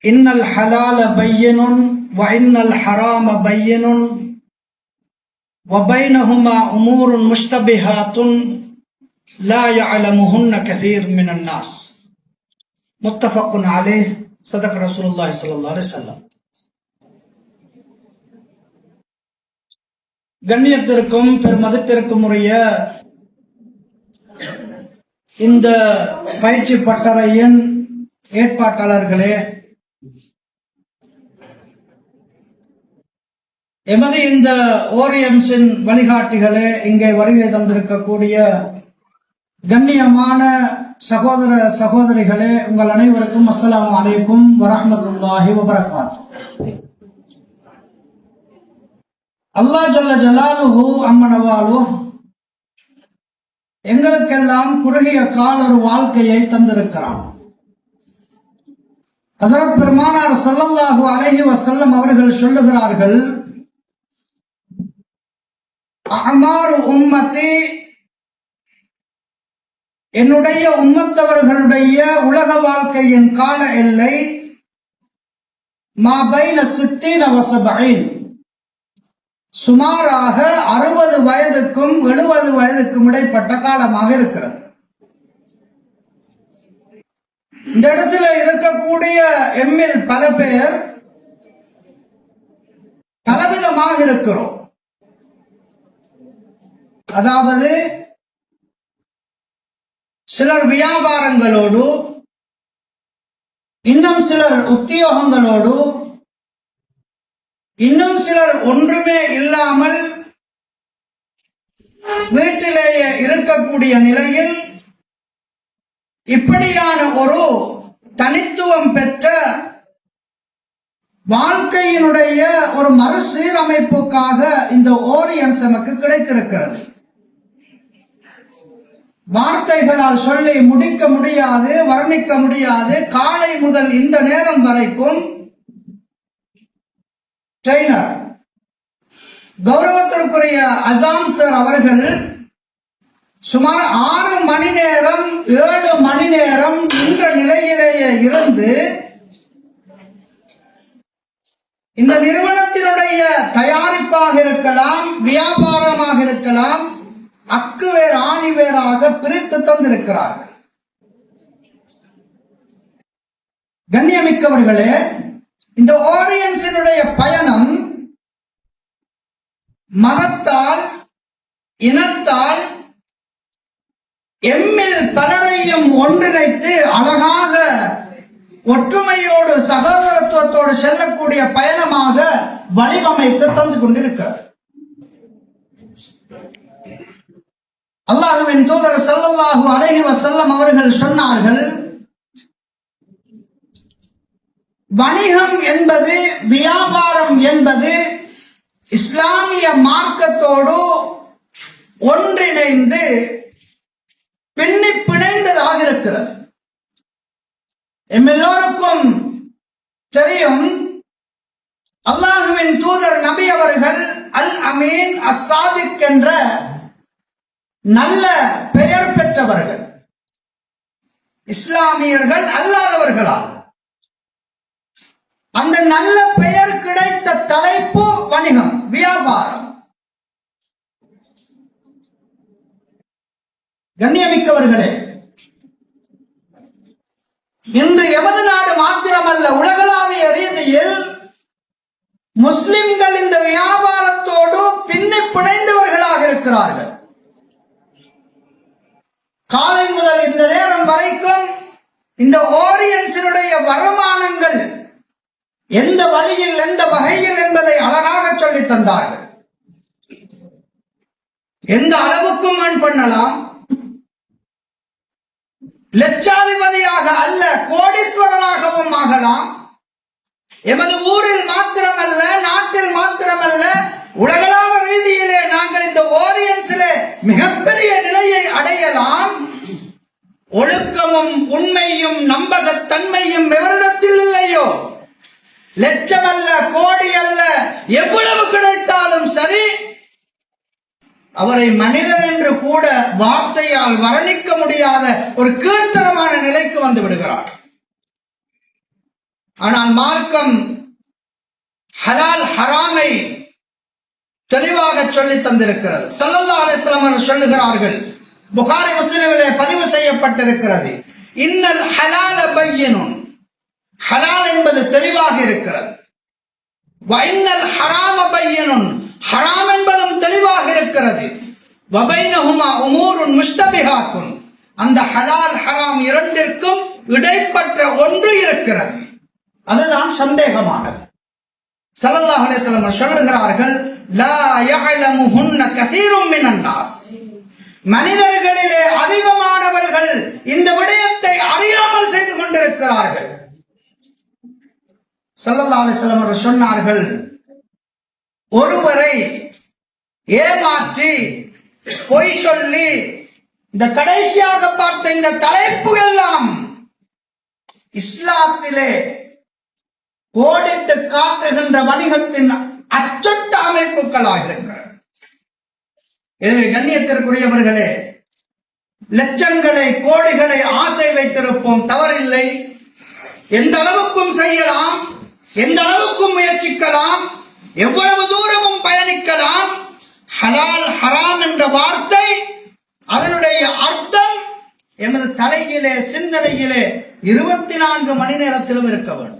இன்னல் ஹலால பையனுன் வ இன்னல் ஹராம பையனுன் வ பைனஹுமா உமூருன் முஷ்தபிஹாத்துன் லா யஅலமுஹுன்ன கஸீர் மினன் நாஸ். முத்தஃபக்குன் அலைஹ். ஸதக ரசூலுல்லாஹி ஸல்லல்லாஹு அலைஹி வஸல்லம். கண்ணியத்திற்கும் பெருமதிப்பிற்கும் உரிய இந்த பயிற்சி பட்டறையின் ஏற்பாட்டாளர்களே, எமது இந்த ஓரியன்ஸின் வழிகாட்டிகளே, இங்கே வருகை தந்திருக்கக்கூடிய கண்ணியமான சகோதர சகோதரிகளே, உங்கள் அனைவருக்கும் அஸ்ஸலாமு அலைக்கும் வரஹ்மத்துல்லாஹி வபரகாத்துஹு. அல்லாஹ் ஜல்ல ஜலாலுஹு அம்மனவாலு எங்களுக்கெல்லாம் குறுகிய கால ஒரு வாழ்க்கையை தந்திருக்கிறான். ஹஸரத் பெருமானார் ஸல்லல்லாஹு அலைஹி வஸல்லம் அவர்கள் சொல்லுகிறார்கள், அமாரு உம்மத்தி, என்னுடைய உம்மத்தவர்களுடைய உலக வாழ்க்கையின் கால எல்லை மா பைன சித்தீன வ சபஈன், சுமாராக 60 வயதுக்கும் 70 வயதுக்கும் இடைப்பட்ட காலமாக இருக்கிறது. இந்த இடத்துல இருக்கக்கூடிய எம்மில் பல பேர் பலவிதமாக இருக்கிறோம். அதாவது சிலர் வியாபாரங்களோடு, இன்னும் சிலர் உத்தியோகங்களோடு, இன்னும் சிலர் ஒன்றுமே இல்லாமல் வீட்டிலேயே இருக்கக்கூடிய நிலையில் இப்படியான ஒரு தனித்துவம் பெற்ற வாழ்க்கையினுடைய ஒரு மறுசீரமைப்புக்காக இந்த ஓரியன்ஸ் நமக்கு கிடைத்திருக்கிறது. வார்த்தைகளால் சொல்லி முடிக்க முடியாது, வர்ணிக்க முடியாது. காலை முதல் இந்த நேரம் வரைக்கும் ட்ரெய்னர் கௌரவத்திற்குரிய அசாம் சார் அவர்கள் சுமார் 6 மணி நேரம் 7 மணி நேரம் இந்த நிலையிலேயே இருந்து இந்த நிறுவனத்தினுடைய தயாரிப்பாக இருக்கலாம், வியாபாரமாக இருக்கலாம், அக்கு வேர் ஆணி வேறாக பிரித்து தந்திருக்கிறார்கள். கண்ணியமிக்கவர்களே, இந்த ஓரியன்ஸினுடைய பயணம் மதத்தால், இனத்தால், எம்மில் பலரையும் ஒன்றிணைத்து அழகாக ஒற்றுமையோடு சகோதரத்துவத்தோடு செல்லக்கூடிய பயணமாக வடிவமைத்து தந்து கொண்டிருக்கிறார். அல்லாஹ்வின் தூதர் ஸல்லல்லாஹு அலைஹி வஸல்லம் அவர்கள் சொன்னார்கள், வணிகம் என்பது, வியாபாரம் என்பது இஸ்லாமிய மார்க்கத்தோடு ஒன்றிணைந்து பின்னி பிணைந்ததாக இருக்கிறது. எல்லோருக்கும் தெரியும், அல்லாஹ்வின் தூதர் நபி அவர்கள் அல் அமீன் அஸ்ஸாதிக் என்ற நல்ல பெயர் பெற்றவர்கள், இஸ்லாமியர்கள் அல்லாதவர்களால். அந்த நல்ல பெயர் கிடைத்த தலைப்பு வணிகம், வியாபாரம். கண்ணியமிக்கவர்களே, இன்று எமது நாடு மாத்திரமல்ல, உலகளாவிய ரீதியில் முஸ்லிம்கள் இந்த வியாபாரத்தோடு பின்னி பிணைந்தவர்களாக இருக்கிறார்கள். காலை முதல் இந்த நேரம் வரைக்கும் இந்த ஓரியன்ஸினுடைய வருமானங்கள் எந்த வழியில், எந்த வகையில் என்பதை அழகாக சொல்லி தந்தார்கள். எந்த அளவுக்கும் earn பண்ணலாம். லட்சாதிபதியாக அல்ல, கோடீஸ்வரனாகவும் ஆகலாம். எமது ஊரில் மாத்திரமல்ல, நாட்டில் மாத்திரமல்ல, உலகளாவ ரீதியிலே நாங்கள் இந்த ஓரியன்ஸிலே மிகப்பெரிய நிலையை அடையலாம். ஒழுக்கமும் உண்மையும் நம்பகத்தன்மையும் எவரிடத்தில் இல்லையோ, லட்சம் அல்ல, கோடி அல்ல, எவ்வளவு கிடைத்தாலும் சரி, அவரை மனிதர் என்று கூட வார்த்தையால் வர்ணிக்க முடியாத ஒரு கீழ்த்தரமான நிலைக்கு வந்து விடுகிறார். ஆனால் மார்க்கம் ஹலால் ஹராமை தெளிவாக சொல்லி தந்திருக்கிறது. ஸல்லல்லாஹு அலைஹி வஸல்லம் அவர்கள் சொல்லுகிறார்கள், புகாரி முஸ்லிமிலே பதிவு செய்யப்பட்டிருக்கிறது, இன்னல் ஹலால பையினுன், ஹலால் என்பது தெளிவாக இருக்கிறது. வைன்னல் ஹராம பையினுன், ஹராம் என்பதும் தெளிவாக இருக்கிறது. வபைனஹுமா உமூருன் முஸ்தபிஹாத்துன், அந்த ஹலால் ஹராம் இரண்டிற்கும் இடைப்பட்ட ஒன்று இருக்கிறது, அதுதான் சந்தேகமானது. ஸல்லல்லாஹு அலைஹி வஸல்லம் சொல்லுகிறார்கள், லா யஅலமுஹுன்ன கஸீரும் மினன் நாஸ், மனிதர்களிலே அதிகமானவர்கள் இந்த விடயத்தை அறியாமல் செய்து கொண்டிருக்கிறார்கள். ஸல்லல்லாஹு அலைஹி வஸல்லம் அவர்கள் சொன்னார்கள், ஒருவரை ஏமாற்றி பொய் சொல்லி, இந்த கடைசியாக பார்த்த இந்த தலைப்பு எல்லாம் இஸ்லாத்திலே கோடிட்டு காட்டுகின்ற வணிகத்தின் அச்சட்ட அமைப்புகளாக இருக்கிறது. எனவே கண்ணியத்திற்குரியவர்களே, லட்சங்களை கோடிகளை ஆசை வைத்திருப்போம், தவறில்லை. எந்த அளவுக்கும் செய்யலாம், எந்த அளவுக்கும் முயற்சிக்கலாம், எவ்வளவு தூரமும் பயணிக்கலாம். ஹலால் ஹராம் என்ற வார்த்தை, அதனுடைய அர்த்தம் எமது தலையிலே சிந்தனையிலே 24 மணி நேரத்திலும் இருக்க வேண்டும்.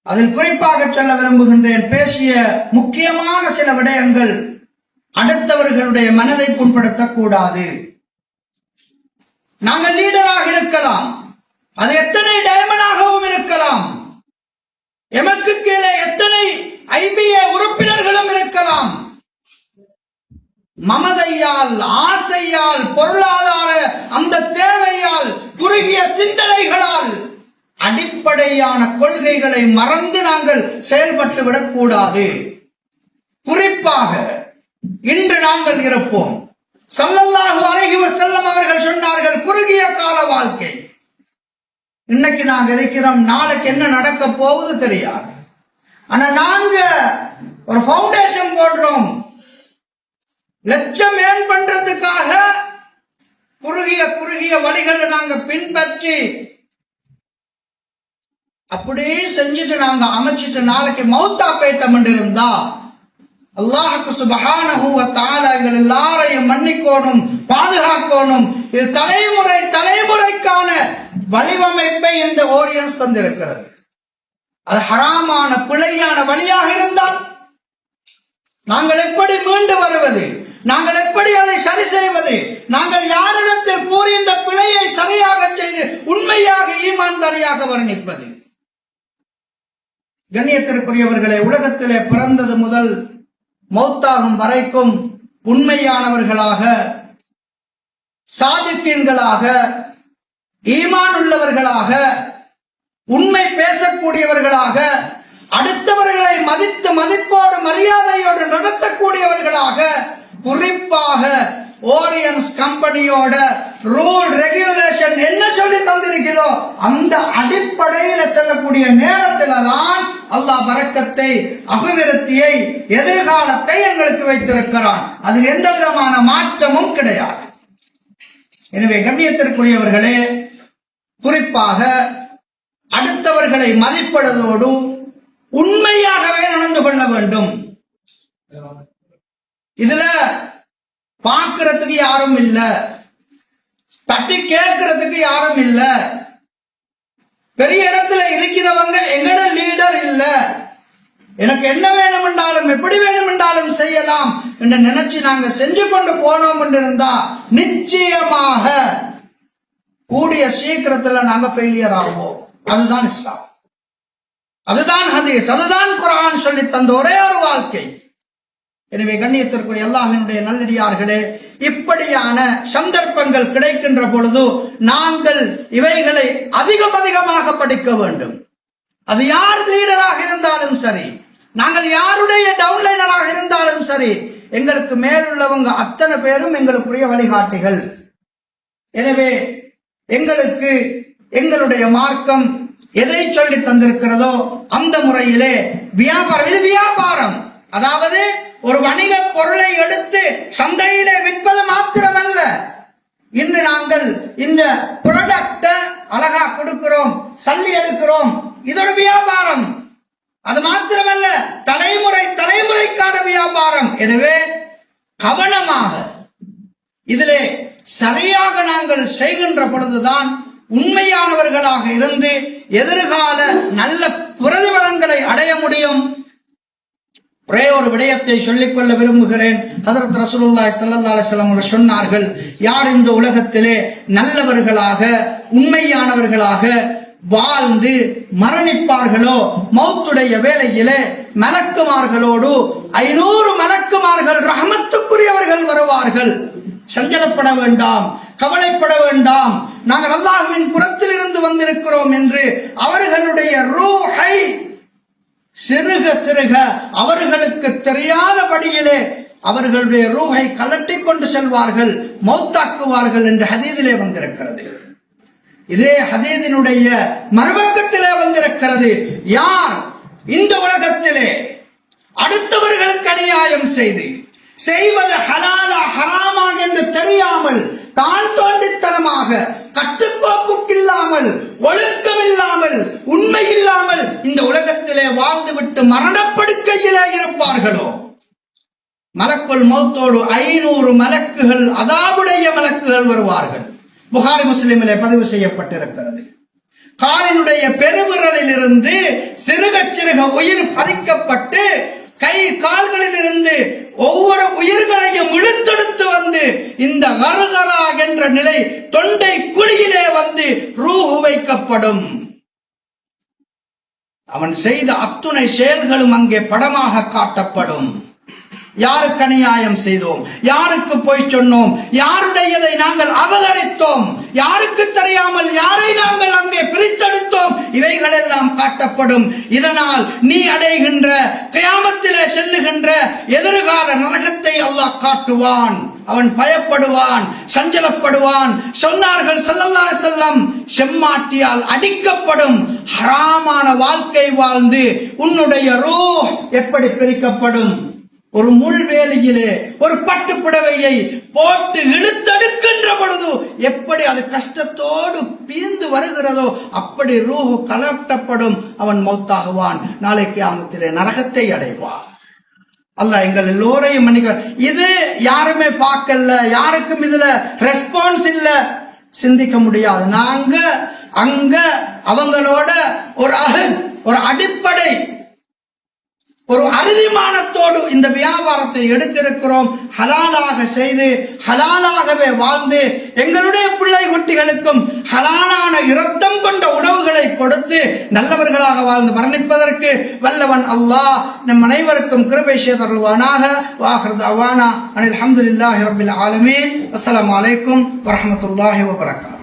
அதில் குறிப்பாக சொல்ல விரும்புகின்றேன், பேசிய முக்கியமான சில விடயங்கள் அடுத்தவர்களுடைய மனதை புண்படுத்தக்கூடாது. நாங்கள் லீடராக இருக்கலாம், அது எத்தனை டைமண்டாகவும் இருக்கலாம், எமக்கு கீழே எத்தனை ஐபிஏ உறுப்பினர்களும் இருக்கலாம். மமதையால், ஆசையால், பொருளாதார அந்த தேவையால், குறுகிய சிந்தனைகளால் அடிப்படையான கொள்கைகளை மறந்து நாங்கள் செயல்பட்டு விடக்கூடாது. குறிப்பாக இன்று நாங்கள் இருப்போம். ஸல்லல்லாஹு அலைஹி வஸல்லம் அவர்கள் சொன்னார்கள், குறுகிய கால வாழ்க்கை. இன்னைக்கு நாங்க இருக்கிறோம், நாளைக்கு என்ன நடக்க போகுது தெரியாது. ஆனா நாங்க ஒரு ஃபவுண்டேஷன் போடுறோம், லட்சம் ஏன் பண்றதுக்காக குறுகிய குறுகிய வழிகளை நாங்க பின்பற்றி அப்படியே செஞ்சுட்டு நாங்க அமைச்சிட்டு நாளைக்கு மௌத்தா போயிட்டோம் என்று இருந்தா, அல்லாஹ்வுக்கு சுப்ஹானஹு வ தஆலா எங்கள் எல்லாரையும் மன்னிக்கணும், பாதுகாக்கணும். இது தலைமுறை தலைமுறைக்கான வடிவமைப்பை இந்த ஓரியன்ஸ் தந்திருக்கிறது. அது ஹராமான பிழையான வழியாக இருந்தால் நாங்கள் எப்படி மீண்டு வருவது, நாங்கள் எப்படி அதை சரி செய்வது, நாங்கள் யாரிடத்தில் கூறி இந்த பிழையை சரியாக செய்து உண்மையாக ஈமான்தாரியாக வர்ணிப்பது. கண்ணியத்திற்குரியவர்களே, உலகத்திலே பிறந்தது முதல் மௌத்தாகும் வரைக்கும் உண்மையானவர்களாக, சாதிக்கீன்களாக, ஈமான் உள்ளவர்களாக, உண்மை பேசக்கூடியவர்களாக, அடுத்தவர்களை மதித்து மதிப்போடு மரியாதையோடு நடத்தக்கூடியவர்களாக, குறிப்பாக ஓரியன்ஸ் கம்பெனியோட ரூல் ரெகுலேஷன் என்ன சொல்லி தந்திருக்கிறதோ அந்த அடிப்படையில் செல்லக்கூடிய நேரத்தில் தான் அல்லாஹ் பரக்கத்தை, அபிவிருத்தியை, எதிர்காலத்தை எங்களுக்கு வைத்திருக்கிறான். அதில் எந்த விதமான மாற்றமும் கிடையாது. எனவே கண்ணியத்திற்குரியவர்களே, குறிப்பாக அடுத்தவர்களை மதிப்பிடுவதோடு உண்மையாகவே நடந்து கொள்ள வேண்டும். இதுல பார்க்கிறதுக்கு யாரும் இல்ல, தட்டி கேட்கறதுக்கு யாரும் இல்ல, பெரிய இடத்துல இருக்கிறவங்க எங்கட லீடர் இல்ல, எனக்கு என்ன வேணும் என்றாலும் எப்படி வேணும் என்றாலும் செய்யலாம் என்று நினைச்சு நாங்க செஞ்சு கொண்டு போனோம் என்று இருந்தா நிச்சயமாக கூடிய சீக்கிரத்துல நாங்க ஃபெயிலியர் ஆகுவோம். அதுதான் இஸ்லாம், அதுதான் ஹதீஸ், அதுதான் குர்ஆன் சொல்லி தந்த ஒரே ஒரு வாழ்க்கை. எனவே கண்ணியத்திற்குரிய அல்லாஹ்வினுடைய நல்லடியார்களே, இப்படியான சந்தர்ப்பங்கள் கிடைக்கின்ற பொழுது நாங்கள் இவைகளை அதிகமாக படிக்க வேண்டும். அது யார் லீடராக இருந்தாலும் சரி, நாங்கள் யாருடைய டவுன்லைனராக இருந்தாலும் சரி, எங்களுக்கு மேலுள்ளவங்க அத்தனை பேரும் எங்களுக்குரிய வழிகாட்டிகள். எனவே எங்களுக்கு எங்களுடைய மார்க்கம் எதை சொல்லி தந்திருக்கிறதோ அந்த முறையிலே வியாபாரம், அதாவது ஒரு வணிக பொருளை எடுத்து சந்தையிலே விற்பது மாத்திரமல்ல, இன்று நாங்கள் இந்த ப்ராடக்ட அழகா கொடுக்கிறோம், சல்லி எடுக்கிறோம், இது ஒரு வியாபாரம். அது மாத்திரமல்ல, தலைமுறைக்கான வியாபாரம். எனவே கவனமாக இதிலே சரியாக நாங்கள் செய்கின்ற பொழுதுதான் உண்மையானவர்களாக இருந்து எதிர்கால நல்ல பிரதிபலன்களை அடைய முடியும். ஒரே ஒரு விடயத்தை சொல்லிக்கொள்ள விரும்புகிறேன். ஹஜ்ரத் ரசூலுல்லாஹி ஸல்லல்லாஹு அலைஹி வஸல்லம் அவர்கள் சொன்னார்கள், யார் இந்த உலகத்திலே நல்லவர்களாக உண்மையானவர்களாக வாழ்ந்து மரணிப்பார்களோ, மௌத்துடைய வேளையிலே மலக்குமார்களோடு 500 மலக்குமார்கள் ரஹமத்துக்குரியவர்கள் வருவார்கள். சஞ்சலப்பட வேண்டாம், கவலைப்பட வேண்டாம், நாங்கள் அல்லாஹ்வின் புறத்தில் இருந்து வந்திருக்கிறோம் என்று அவர்களுடைய ரூஹை சிறுக சிறுக அவர்களுக்கு தெரியாதபடியிலே அவர்களுடைய ரூஹை கலட்டி கொண்டு செல்வார்கள், மௌத்தாக்குவார்கள் என்று ஹதீதிலே வந்திருக்கிறது. இதே ஹதீதினுடைய மறுபக்கத்திலே வந்திருக்கிறது, யார் இந்த உலகத்திலே அடுத்தவர்களுக்கு அநியாயம் செய்வது ஹலாலா ஹராமா என்று தெரியாமல் தான் தோண்டித்தனமாக கட்டுக்கோப்புக்கு இல்லாமல் ஒழுக்கம் இல்லாமல் உண்மை இல்லாமல் இந்த உலகத்திலே வாழ்ந்துவிட்டு மரணப்படுக்கையிலே இருப்பார்களோ, மலக்குல் மௌத்தோடு 500 மலக்குகள் அதாவுடைய மலக்குகள் வருவார்கள். புகாரி முஸ்லிமிலே பதிவு செய்யப்பட்டிருக்கிறது. காலினுடைய பெருவிரலில் இருந்து சிறுக சிறுக உயிர் பறிக்கப்பட்டு கை கால்களில் இருந்து ஒவ்வொரு உயிர்களையும் இழுத்தெடுத்து வந்து இந்த கருகரா என்ற நிலை தொண்டை குழியிலே வந்து ரூஹு வைக்கப்படும். அவன் செய்த அத்துணை செயல்களும் அங்கே படமாக காட்டப்படும். யாருக்கு அநியாயம் செய்தோம், யாருக்கு போய் சொன்னோம், யாருடையதை நாங்கள் அபகரித்தோம், யாருக்கு தெரியாமல் யாரை நாங்கள் அங்கே பிரித்தெடுத்தோம், இவைகள் எல்லாம் காட்டப்படும். இதனால் நீ அடைகின்ற கியாமத்திலே செல்லுகின்ற எதிர்கால நரகத்தை அல்லாஹ் காட்டுவான். அவன் பயப்படுவான், சஞ்சலப்படுவான். சொன்னார்கள் ஸல்லல்லாஹு அலைஹி வஸல்லம், செம்மாட்டியால் அடிக்கப்படும் ஹராமான வாழ்க்கை வாழ்ந்து உன்னுடைய ரூஹ் எப்படி பிரிக்கப்படும்? ஒரு முள்வேலியிலே ஒரு பட்டு புடவையை போட்டு இழுத்தெடுக்கின்ற பொழுது எப்படி அது கஷ்டத்தோடு பீந்து வருகிறதோ அப்படி ரூஹு கலட்டப்படும். அவன் மௌத்தாகுவான். நாளை கியாமத்திலே நரகத்தை அடைவான். அல்லாஹ் எங்கள் எல்லோரையும் மன்னிக்க. இது யாருமே பார்க்கல, யாருக்கும் இதுல ரெஸ்பான்ஸ் இல்ல, சிந்திக்க முடியாது. நாங்க அங்க அவங்களோட ஒரு அடிப்படை ஒரு அறுதிமானத்தோடு இந்த வியாபாரத்தை எடுத்திருக்கிறோம். ஹலாலாக செய்து ஹலாலாகவே வாழ்ந்து எங்களுடைய பிள்ளை குட்டிகளுக்கும் ஹலாலான இரத்தம் கொண்ட உணவுகளை கொடுத்து நல்லவர்களாக வாழ்ந்து மரணிப்பதற்கு வல்லவன் அல்லாஹ் நம் அனைவருக்கும் கிருபை செய்தருள்வானாக. வாஹிரு தஅவானா அனில் ஹம்துலில்லாஹி ரப்பில் ஆலமீன். அஸ்ஸலாமு அலைக்கும் வரஹ்மத்துல்லாஹி வபரகாத்துஹு.